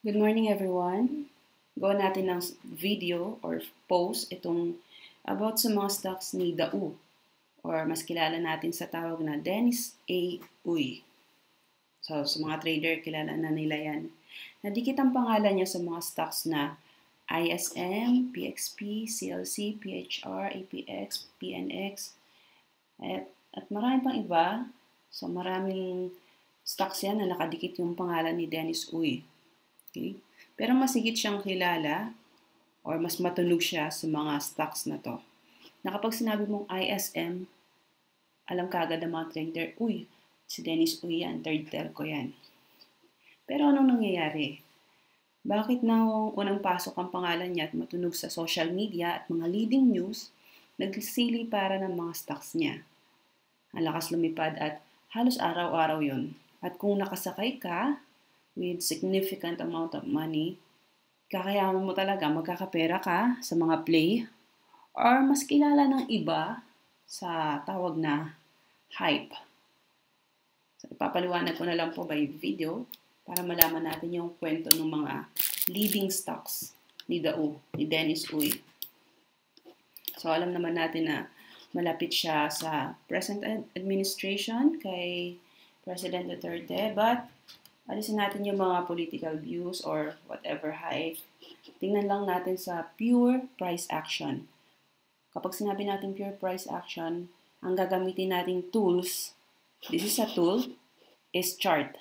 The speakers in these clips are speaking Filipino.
Good morning everyone. Gawa natin ng video or post itong about sa mga stocks ni Dau or mas kilala natin sa tawag na Dennis A. Uy. So sa mga trader kilala na nila yan. Nadikit ang pangalan niya sa mga stocks na ISM, PXP, CLC, PHR, APX, PNX, at marami pang iba. So maraming stocks yan na nakadikit yung pangalan ni Dennis Uy. Okay? Pero masigit siyang kilala or mas matunog siya sa mga stocks na to. Na kapag sinabi mong ISM, alam kagad ng mga trader, uy, si Dennis Uy yan, third telco yan. Pero anong nangyayari? Bakit na unang pasok ang pangalan niya at matunog sa social media at mga leading news, nagsisili para ng mga stocks niya? Ang lakas lumipad at halos araw-araw yon. At kung nakasakay ka with significant amount of money, kakayahan mo talaga, magkakapera ka sa mga play or mas kilala ng iba sa tawag na hype. So, ipapaliwanag ko na lang po by video para malaman natin yung kwento ng mga leading stocks ni Dau, ni Dennis Uy. So, alam naman natin na malapit siya sa present administration kay President Duterte, but alisin natin yung mga political views or whatever hype. Tingnan lang natin sa pure price action. Kapag sinabi natin pure price action, ang gagamitin nating tools, this is a tool, is chart.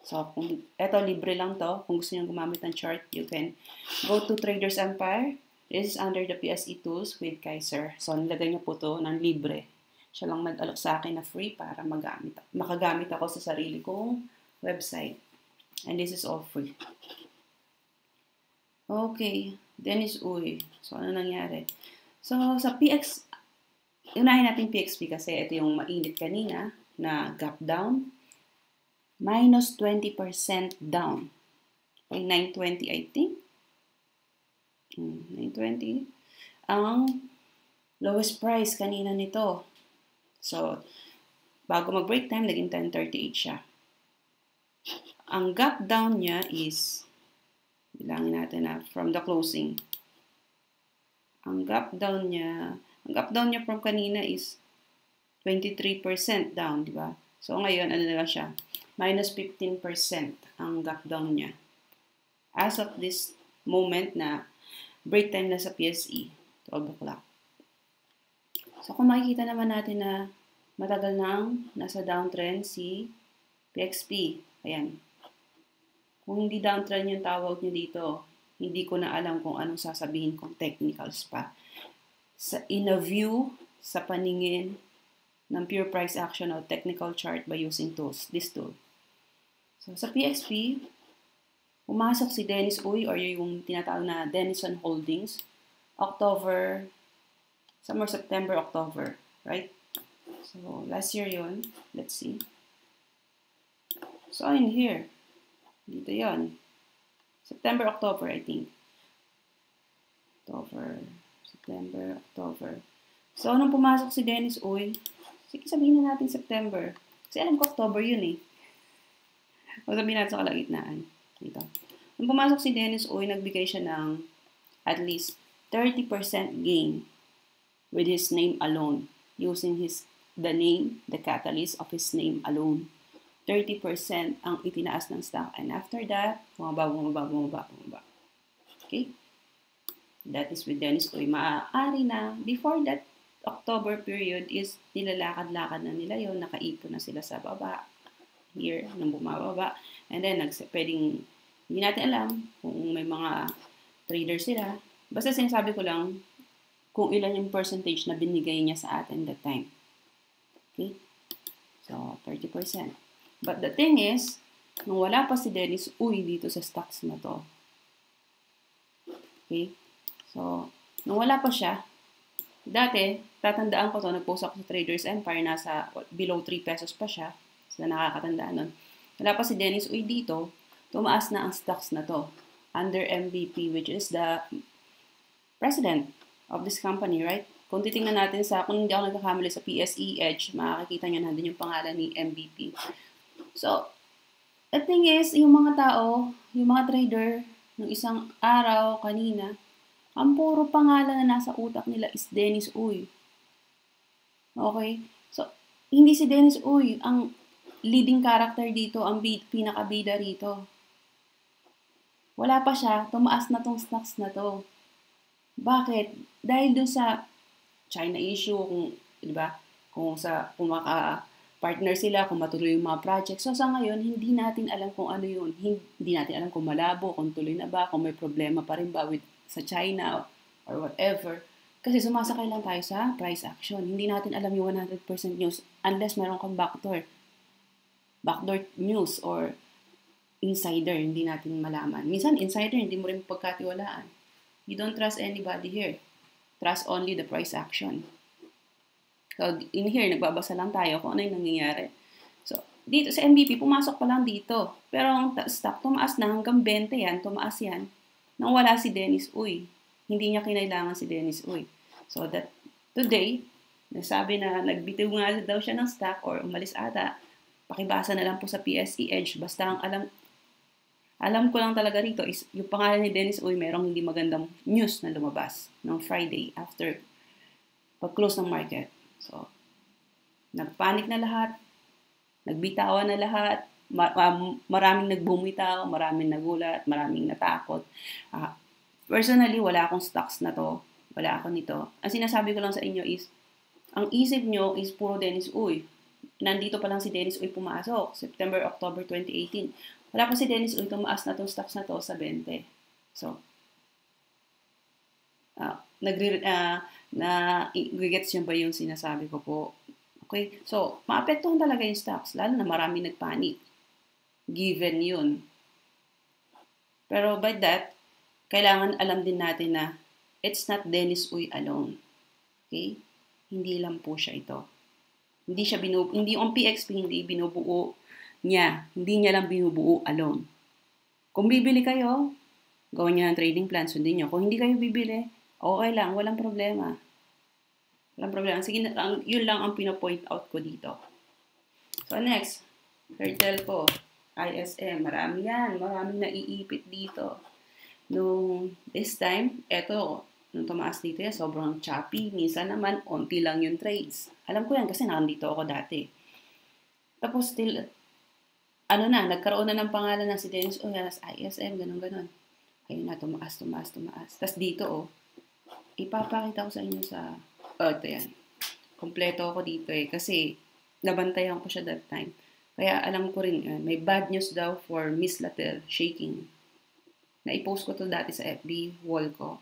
So, kung eto libre lang to, kung gusto niyo gumamit ng chart, you can go to Traders Empire. This is under the PSE tools with Kaiser. So, nilagay niyo po to ng libre. Siya lang nag-alok sa akin na free para makagamit ako sa sarili kong website. And this is all free. Okay, Dennis Uy. So, ano nangyari? So, sa PX, unahin natin PXP kasi ito yung mainit kanina na gap down. Minus 20% down. By 920, I think. 920. Ang lowest price kanina nito. So, bago mag-break time, naging 1038 siya. Ang gap down niya is, bilangin natin na, from the closing. Ang gap down niya from kanina is 23% down, di ba? So, ngayon, ano na lang siya? Minus 15% ang gap down niya. As of this moment na break time na sa PSE, 12 o'clock. So, kung makikita naman natin na matagal nang nasa downtrend si PXP. Ayan. Kung hindi downtrend yung tawag niyo dito, hindi ko na alam kung anong sasabihin kong technicals pa. In a view, sa paningin ng pure price action o technical chart by using tools, this tool. So, sa PXP, pumasok si Dennis Uy or yung tinatawag na Denison Holdings, somewhere September, October, right? So, last year yun. Let's see. So, in here, dito yon. September, October, I think. September, October. So, nung pumasok si Dennis Uy, sige sabihin na natin September. Kasi alam ko October yun eh. O sabihin natin sa kalagitnaan. Dito. Nung pumasok si Dennis Uy, nagbigay siya ng at least 30% gain with his name alone. Using the catalyst of his name alone. 30% ang itinaas ng stock. And after that, bumaba. Okay? That is with Dennis Uy. Maaari na, before that October period is nilalakad-lakad na nila yon, nakaipon na sila sa baba. Here, nang bumababa. And then, hindi natin alam kung may mga traders sila. Basta sinasabi ko lang kung ilan yung percentage na binigay niya sa atin that time. Okay? So, 30%. But the thing is, nung wala pa si Dennis Uy dito sa stocks na to. Okay? So, nung wala pa siya, dati, tatandaan ko to, nag-post ako sa Traders Empire, nasa below 3 pesos pa siya. So, nakakatandaan nun. Wala pa si Dennis Uy dito, tumaas na ang stocks na to. Under MVP, which is the president of this company, right? Kung titingnan natin kung hindi ako nagkakamali sa PSE Edge, makikita nyo nandun yung pangalan ni MVP. So, the thing is, yung mga tao, yung mga trader, ng isang araw, kanina, ang puro pangalan na nasa utak nila is Dennis Uy. Okay? So, hindi si Dennis Uy ang leading character dito, ang pinakabida rito. Wala pa siya, tumaas na tong stocks na to. Bakit? Dahil dun sa China issue, kung, di ba? Kung maka-partner sila, kung matuloy yung mga project. So, sa ngayon, hindi natin alam kung ano yun. Hindi natin alam kung malabo, kung tuloy na ba, kung may problema pa rin ba sa China or whatever. Kasi sumasakay lang tayo sa price action. Hindi natin alam yung 100% news unless meron kang backdoor news or insider, hindi natin malaman. Minsan, insider, hindi mo rin pagkatiwalaan. You don't trust anybody here. Trust only the price action. So, in here, nagbabasa lang tayo kung ano yung nangyayari. So, dito sa MVP, pumasok pa lang dito. Pero ang stock, tumaas na hanggang 20 yan, tumaas yan, nang wala si Dennis Uy. Hindi niya kinailangan si Dennis Uy. So, that today, nasabi na nagbitiw nga daw siya ng stock or umalis ata, pakibasa na lang po sa PSE Edge. Basta ang alam ko lang talaga rito is yung pangalan ni Dennis Uy, merong hindi magandang news na lumabas ng Friday after pag-close ng market. So, nagpanik na lahat, nagbitawan na lahat, maraming nagbumitaw, maraming nagulat, maraming natakot. Personally, wala akong stocks na to. Wala ako nito. Ang sinasabi ko lang sa inyo is, ang isip nyo is puro Dennis Uy. Nandito pa lang si Dennis Uy pumasok, September, October 2018. Wala pa si Dennis Uy, tumaas na itong stocks na to sa 20. So, gets nyo ba yung sinasabi ko po? Okay? So, maapektuhan talaga yung stocks, lalo na marami nagpanic. Given yun. Pero by that, kailangan alam din natin na it's not Dennis Uy alone. Okay? Hindi lang po siya ito. Hindi ang PXP, hindi binubuo niya. Hindi niya lang binubuo alone. Kung bibili kayo, gawin niyo ng trading plan, sundin niyo. Kung hindi kayo bibili, okay lang, walang problema. Walang problema. Sige, yun lang ang pino-point out ko dito. So next, Hertel po, ISM, marami yan. Maraming naiipit dito. Nung this time, nung tumaas dito yan, sobrang choppy. Minsan naman, onti lang yung trades. Alam ko yan kasi nandito ako dati. Tapos still, nagkaroon na ng pangalan na si Dennis Uyas, ISM, ganun-ganun. Ayun na, tumaas. Tapos dito, ipapakita ko sa inyo ito yan. Kompleto ako dito kasi nabantayan ko siya that time. Kaya alam ko rin, may bad news daw for Miss Latel, shaking. Na-post ko to dati sa FB wall ko.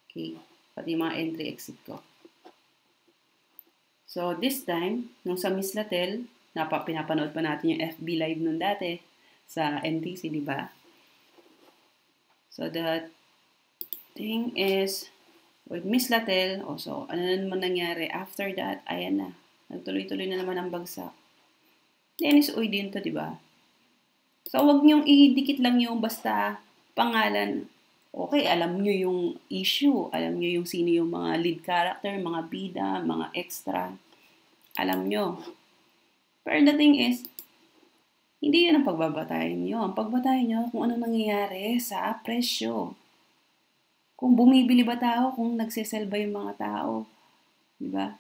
Okay, pati yung mga entry-exit ko. So, this time, nung sa Miss Latel, pinapanood pa natin yung FB live nun dati sa NTC, di ba? So, the thing is, with Miss Latel, also, ano na naman nangyari? After that, ayan na. Nagtuloy-tuloy na naman ang bagsak. Dennis Uy din to, di ba? So, wag niyong idikit lang yung basta pangalan. Okay, alam nyo yung issue, alam nyo yung sino yung mga lead character, mga bida, mga extra. Alam nyo. Pero the thing is, hindi yun ang pagbabatayan nyo. Ang pagbatayan nyo kung ano nangyayari sa presyo. Kung bumibili ba tao, kung nagsesell ba yung mga tao. Diba?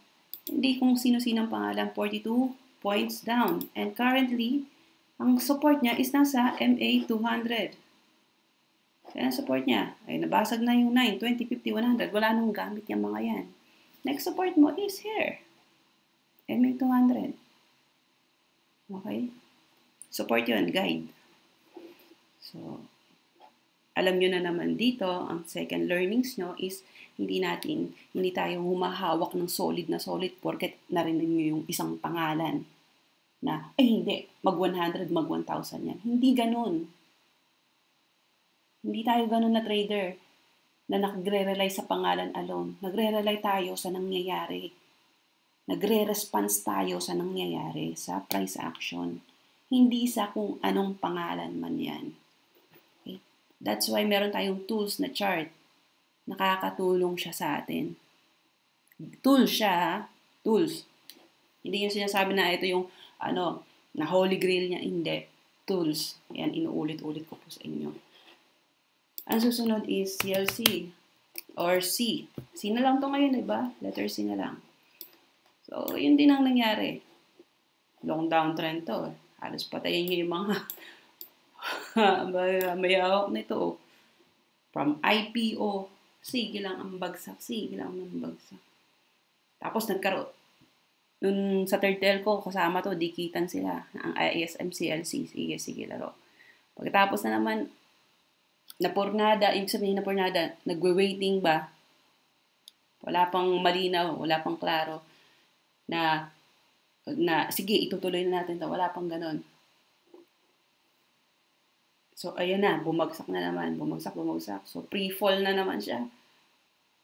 Hindi kung sino-sino ang pangalan, 42 points down. And currently, ang support niya is nasa MA 200. Kaya ang support niya, ay nabasag na yung 9, 20, 50, 100. Wala nang gamit yung mga yan. Next support mo is here. MA 200. Okay? Support yun, guide. So, alam nyo na naman dito, ang second learnings nyo is hindi tayo humahawak ng solid na solid porket narinig nyo yung isang pangalan na, hindi, mag 100, mag 1,000 yan. Hindi ganun. Hindi tayo ganun na trader na nagre-rely sa pangalan alone. Nagre-rely tayo sa nangyayari. Nagre-response tayo sa nangyayari, sa price action. Hindi sa kung anong pangalan man yan. Okay? That's why meron tayong tools na chart. Nakakatulong siya sa atin. Tools siya, tools. Hindi yung sinasabi na ito yung na holy grail niya. Hindi. tools. Yan, inuulit-ulit ko po sa inyo. Ang susunod is CLC or C. C na lang to ngayon, diba? Letter C na lang. So, yun din ang nangyari. Long downtrend to. Halos patayin niyo yung mga may hawak nito. From IPO, sige lang ang bagsak, sige lang ang bagsak. Tapos nagkaroon. Nung sa third telco, kasama to, dikitan sila. Ang ISM CLC, sige, laro. Pagkatapos na naman, napurnada, ibig sabihin napurnada, nagwe-waiting ba? Wala pang malinaw, wala pang klaro na sige, itutuloy na natin to. Wala pang ganon. So, ayan na, bumagsak na naman. Bumagsak. So, pre-fall na naman siya.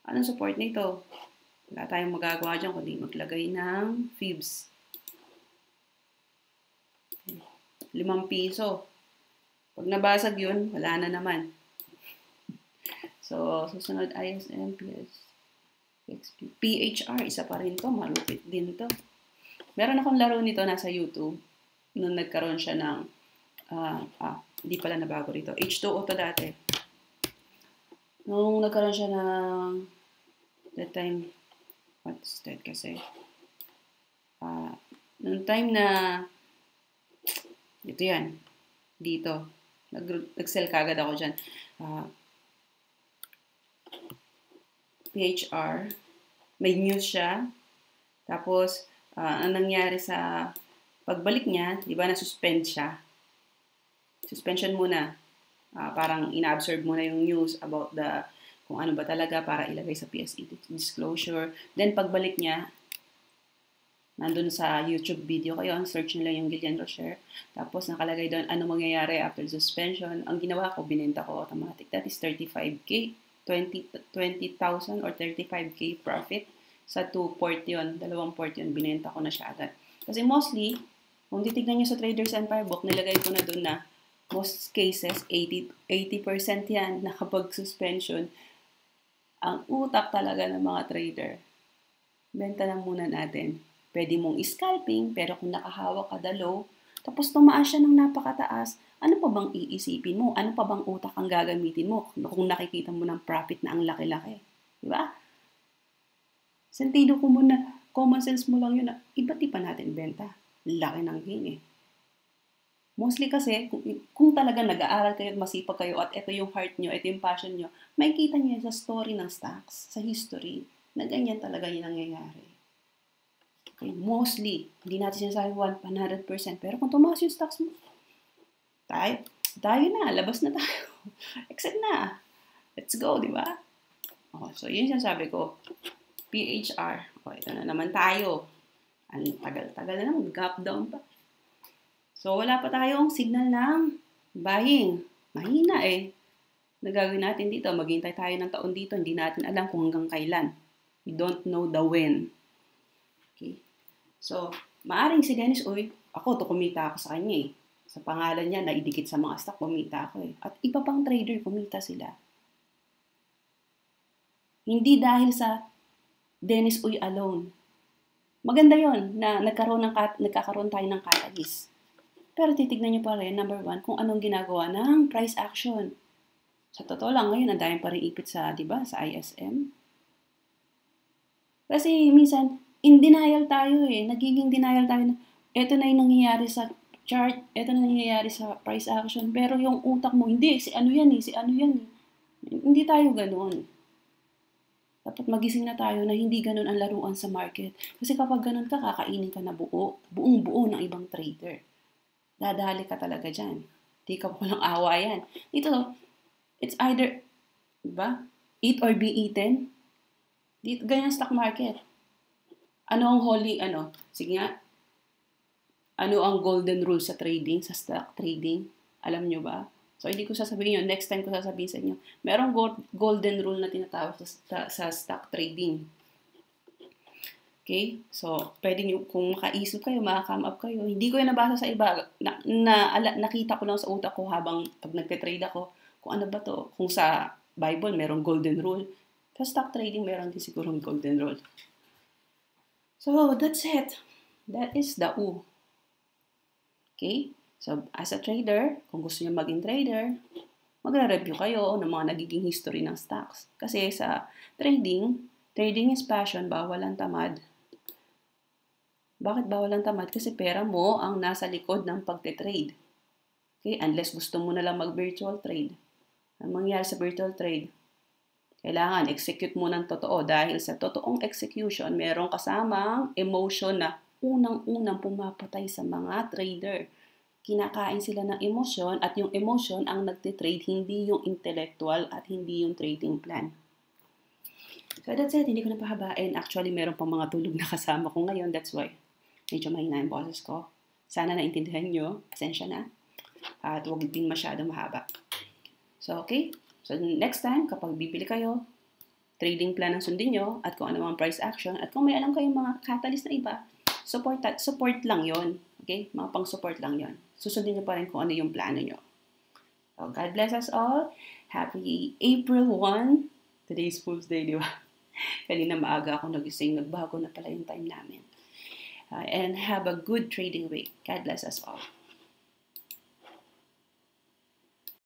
Anong support nito? Wala tayong magagawa dyan kundi maglagay ng fibs. 5 piso. Pag nabasag yun, wala na naman. So, susunod ISM, PHR, isa pa rin to. Malupit din to. Meron akong laro nito nasa YouTube. Nung nagkaroon siya ng, hindi pala nabago rito. H2O to dati. Nung nagkaroon siya ng, that time, what's that kasi? Nung time na, ito yan, dito. Nag-sell kagad ako dyan. PHR, may news siya. Tapos, ang nangyari sa pagbalik niya, di ba, na-suspend siya. Suspension muna. Parang ina-absorb muna yung news about kung ano ba talaga para ilagay sa PSE disclosure. Then, pagbalik niya, nandun sa YouTube video kayo, search nila yung Gillian Rocher. Tapos, nakalagay doon, ano mangyayari after suspension. Ang ginawa ko, binenta ko automatic. That is 35K. 20,000 or 35K profit sa 2 port yun, 2 port yun, binenta ko na siya agad. Kasi mostly, kung titignan nyo sa Traders Empire book, nilagay ko na doon na most cases, 80% yan na kapag suspension, ang utak talaga ng mga trader. Benta lang muna natin. Pwede mong scalping, pero kung nakahawak ka low, tapos tumaas siya ng napakataas, ano pa bang iisipin mo? Ano pa bang utak ang gagamitin mo kung nakikita mo ng profit na ang laki-laki? Diba? Sentido ko muna, common sense mo lang yun na iba't iba natin benta. Laki ng gain eh. Mostly kasi, kung talaga nag-aaral kayo at masipag kayo at ito yung heart nyo, ito yung passion nyo, makikita nyo sa story ng stocks, sa history, na ganyan talaga yung nangyayari. Okay, mostly, hindi natin sinasabi 100%, pero kung tumaas yung stocks mo, tayo na, labas na tayo. Exit na. Let's go, di ba? Okay, so yun sinasabi ko. PHR. O, ito na naman tayo. Ang tagal-tagal na naman, gap down pa. So, wala pa tayong signal ng buying. Mahina eh. Nagagawin natin dito, maghintay tayo ng taon dito, hindi natin alam kung hanggang kailan. We don't know the when. Okay? So, maaring si Dennis, ako to kumita ako sa kanya eh. Sa pangalan niya, naidikit sa mga stock, kumita ako eh. At iba pang trader, kumita sila. Hindi dahil sa Dennis Uy alone. Maganda yon na nagkakaroon tayo ng catalyst. Pero titignan niyo pa rin, number 1, kung anong ginagawa ng price action. Sa totoo lang, ngayon, ang dami pa rin ipit sa, diba, sa ISM. Kasi minsan, in denial tayo eh. Nagiging denial tayo na, eto na yung nangyayari sa chart, eto na nangyayari sa price action. Pero yung utak mo, hindi, si ano yan eh. Hindi tayo ganoon. Dapat magising na tayo na hindi ganun ang laruan sa market. Kasi kapag ganun ka, kakainin ka na buong-buo ng ibang trader. Dadali ka talaga dyan. Di ka walang awa yan. Dito, it's either, diba? Eat or be eaten. Dito, ganyan stock market. Ano ang sige nga, ano ang golden rule sa trading, sa stock trading? Alam nyo ba? So, hindi ko sasabihin yun. Next time ko sasabihin sa inyo. Merong golden rule na tinatawag sa stock trading. Okay? So, pwede nyo, kung makaisip kayo, maka-come up kayo. Hindi ko yan nabasa sa iba. Nakita ko lang sa utak ko habang pag nagte-trade ako, kung ano ba to. Kung sa Bible, merong golden rule. Sa stock trading, meron din sigurong golden rule. So, that's it. That is the U. Okay? So, as a trader, kung gusto niyo maging trader, magre-review kayo ng mga nagiging history ng stocks. Kasi sa trading is passion, bawal ang tamad. Bakit bawal ang tamad? Kasi pera mo ang nasa likod ng pagte-trade. Okay? Unless gusto mo na lang mag-virtual trade. Ang mangyari sa virtual trade, kailangan execute mo ng totoo dahil sa totoong execution, merong kasamang emotion na unang-unang pumapatay sa mga trader. Kinakain sila ng emotion at yung emotion ang nagtitrade, hindi yung intellectual at hindi yung trading plan. So that's it, hindi ko na pahabain. Actually, meron pang mga tulog na kasama ko ngayon. That's why medyo mahina yung boses ko. Sana naintindihan nyo. Pasensya na. At huwag din masyado mahaba. So, okay. So, next time, kapag bibili kayo, trading plan ang sundin nyo at kung ano mga price action at kung may alam kayong mga catalyst na iba, support lang yon. Okay? Mga pang-support lang yon. Susundin nyo pa rin kung ano yung plano nyo. So, God bless us all. Happy April 1. Today's Fool's Day, di ba? Kanina maaga ako nagising. Nagbago na pala yung time namin. And have a good trading week. God bless us all.